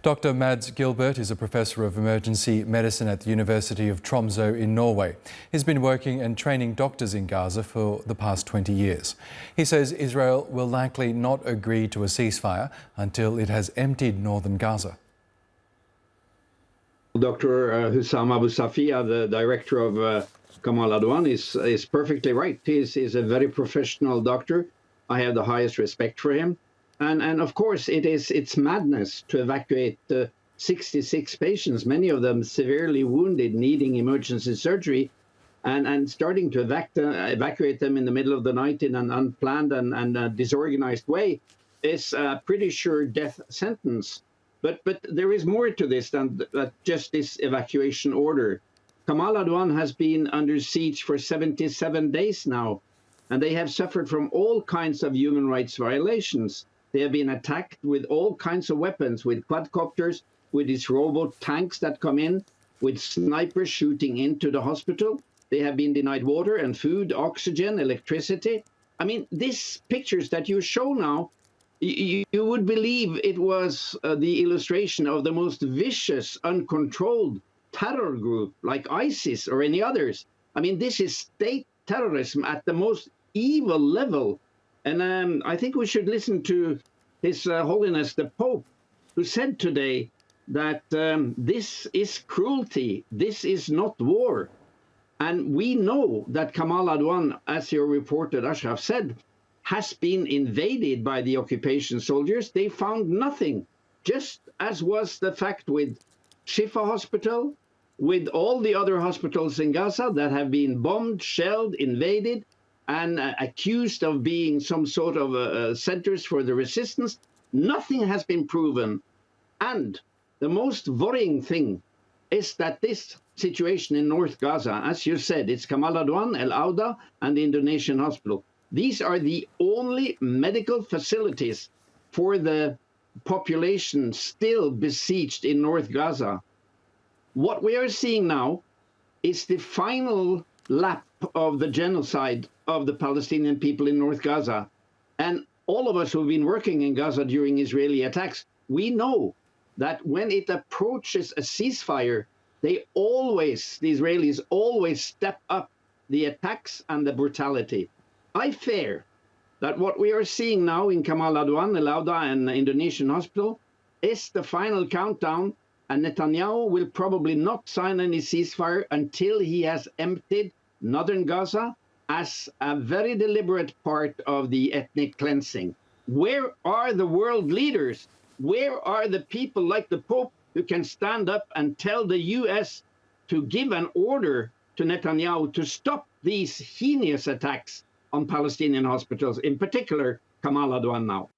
Dr. Mads Gilbert is a professor of emergency medicine at the University of Tromso in Norway. He's been working and training doctors in Gaza for the past 20 years. He says Israel will likely not agree to a ceasefire until it has emptied northern Gaza. Dr. Hussam Abu Safia, the director of Kamal Adwan, is perfectly right. He's a very professional doctor. I have the highest respect for him. And of course, it's madness to evacuate 66 patients, many of them severely wounded, needing emergency surgery, and starting to evacuate them in the middle of the night in an unplanned and disorganized way is a pretty sure death sentence. But there is more to this than just this evacuation order. Kamal Adwan has been under siege for 77 days now, and they have suffered from all kinds of human rights violations. They have been attacked with all kinds of weapons, with quadcopters, with these robot tanks that come in, with snipers shooting into the hospital. They have been denied water and food, oxygen, electricity. I mean, these pictures that you show now, you would believe it was the illustration of the most vicious, uncontrolled terror group like ISIS or any others. I mean, this is state terrorism at the most evil level. And I think we should listen to His Holiness the Pope, who said today that this is cruelty, this is not war. And we know that Kamal Adwan, as your reporter Ashraf said, has been invaded by the occupation soldiers. They found nothing, just as was the fact with Shifa Hospital, with all the other hospitals in Gaza that have been bombed, shelled, invaded, and accused of being some sort of centers for the resistance. Nothing has been proven. And the most worrying thing is that this situation in North Gaza, as you said, it's Kamal Adwan, El Auda, and the Indonesian hospital. These are the only medical facilities for the population still besieged in North Gaza. What we are seeing now is the final lap of the genocide of the Palestinian people in North Gaza. And all of us who've been working in Gaza during Israeli attacks, we know that when it approaches a ceasefire, the Israelis always step up the attacks and the brutality. I fear that what we are seeing now in Kamal Adwan, El Auda, and the Indonesian hospital is the final countdown, and Netanyahu will probably not sign any ceasefire until he has emptied northern Gaza as a very deliberate part of the ethnic cleansing. Where are the world leaders? Where are the people like the Pope who can stand up and tell the US to give an order to Netanyahu to stop these heinous attacks on Palestinian hospitals, in particular Kamal Adwan now?